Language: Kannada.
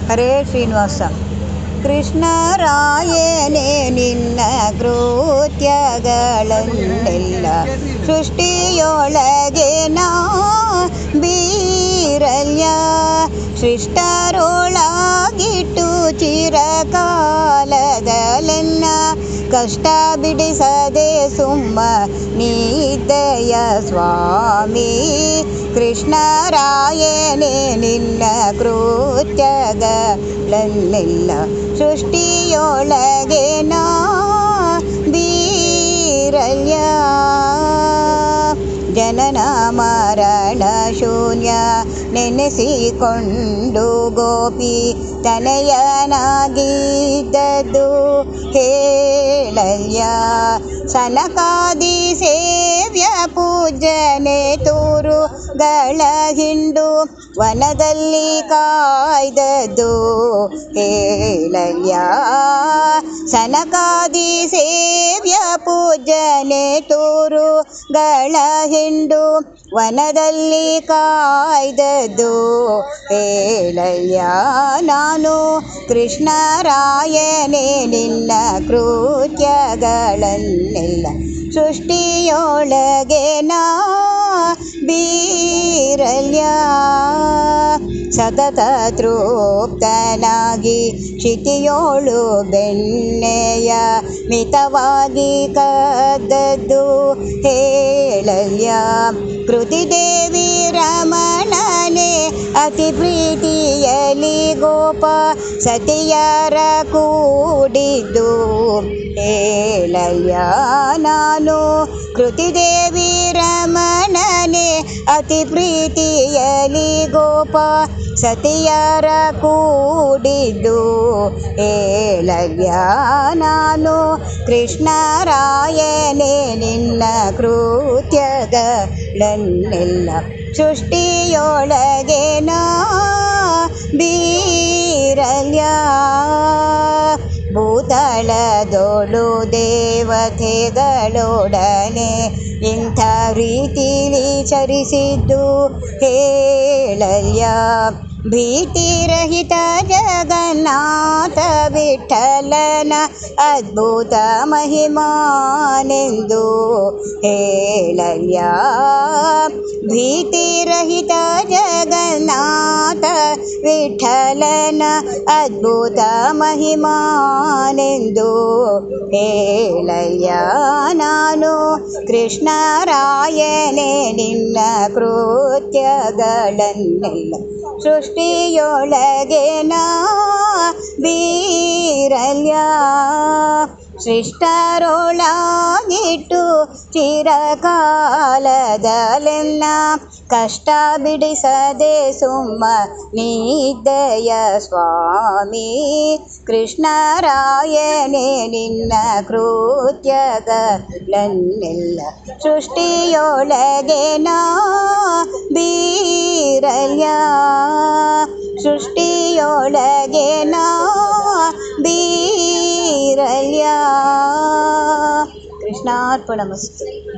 ಹರೇ ಶ್ರೀನಿವಾಸ. ಕೃಷ್ಣರಾಯನೇ ನಿನ್ನ ಕೃತ್ಯಗಳನ್ನೆಲ್ಲ ಸೃಷ್ಟಿಯೊಳಗೆ ನಾ ಬೀರಲ್ಯ. ಶಿಷ್ಟರೊಳಗಿಟ್ಟು ಚಿರಕಾಲದಲೆನ್ನ ಕಷ್ಟ ಬಿಡಿಸದೆ ಸುಮ್ಮ ನೀದಯ ಸ್ವಾಮಿ. ಕೃಷ್ಣರಾಯನೇ ನಿನ್ನ ಕೃತ್ಯಗಳನ್ನೆಲ್ಲ ಸೃಷ್ಟಿಯೊಳಗೆ ನಾ ಬೀರಲ್ಯ. ಜನನ ಮರಣ ಶೂನ್ಯ ನೆನೆಸಿಕೊಂಡು ಗೋಪಿ ತನಯನಾಗಿದ್ದದ್ದು ಹೇಳಲ್ಯ. ಸನಕಾದಿ ಸೇವ್ಯ ಪೂಜನೆ ತೂರುಗಳ ಹಿಂಡು ವನದಲ್ಲಿ ಕಾಯ್ದದ್ದು ಹೇಳಲ್ಯ. ಸನಕಾದಿ ಸೇವ್ಯ ಪೂಜನೆ ತೂರುಗಳ ಹಿಂಡು ವನದಲ್ಲಿ ಕಾಯ್ದದ್ದು ಹೇಳಲ್ಯ. ನಾನು ಕೃಷ್ಣರಾಯನೇ ನಿನ್ನ ಕೃತ್ಯಗಳನ್ನೆಲ್ಲ ಸೃಷ್ಟಿಯೊಳಗೆ ನಾ ಬೀರಲ್ಯ. ಸತತ ತೃಪ್ತನಾಗಿ ಶಿತಿಯೋಳು ಬೆಣ್ಣೆಯ ಮಿತವಾಗಿ ಕದ್ದದ್ದು ಹೇಳಲ್ಯ. ಕೃತಿದೇವಿ ರಮಣನೆ ಅತಿ ಪ್ರೀತಿಯಲಿ ಗೋಪ ಸತಿಯರ ಕೂಡಿದ್ದು ಹೇಳಲ್ಯ. ನಾನು ಕೃತಿದೇವಿ ರಮಣನೆ ಅತಿ ಪ್ರೀತಿಯಲಿ ಗೋಪ ಸತಿಯರ ಕೂಡಿದ್ದು ಹೇಳಲ್ಯ. ನಾನು ಕೃಷ್ಣರಾಯನೇ ನಿನ್ನ ಕೃತ್ಯಗಳನ್ನೆಲ್ಲ ಸೃಷ್ಟಿಯೊಳಗೆ ನಾ ಬೀರಲ್ಯ. ಭೂತಳದೊಳು ದೇವತೆಗಳೊಡನೆ ಇಂಥ ರೀತಿಲಿ ಚರಿಸಿದ್ದು ಹೇಳಲ್ಯ. ಭೀತಿರಹಿತ ಜಗನ್ನಾಥ ವಿಠಲನ ಅದ್ಭುತ ಮಹಿಮಾನೆಂದು ಹೇಳಲ್ಯ. ಭೀತಿರಹಿತ ಜಗನ್ನಾಥ ವಿಠಲನ ಅದ್ಭುತ ಮಹಿಮಾನೆಂದು ಹೇಳಲ್ಯ. ನಾನು ಕೃಷ್ಣರಾಯನೇ ನಿನ್ನ ಕೃತ್ಯಗಳನ್ನೆಲ್ಲ ಸೃಷ್ಟಿಯೊಳಗೆ ನಾ ಬೀರಲ್ಯ. ಶಿಷ್ಟರೊಳಗಿಟ್ಟು ಚಿರಕಾಲದಲೆನ್ನ ಕಷ್ಟ ಬಿಡಿಸದೆ ಸುಮ್ಮ ನೀದಯ ಸ್ವಾಮಿ. ಕೃಷ್ಣರಾಯನೇ ನಿನ್ನ ಕೃತ್ಯಗಳನ್ನೆಲ್ಲ ಸೃಷ್ಟಿಯೊಳಗೆ ನಾ ಬೀರಲ್ಯ. ಸೃಷ್ಟಿಯೊಳಗೆ ನಾ ಬೀರಲ್ಯ. ಕೃಷ್ಣಾರ್ಪಣಮಸ್ತು.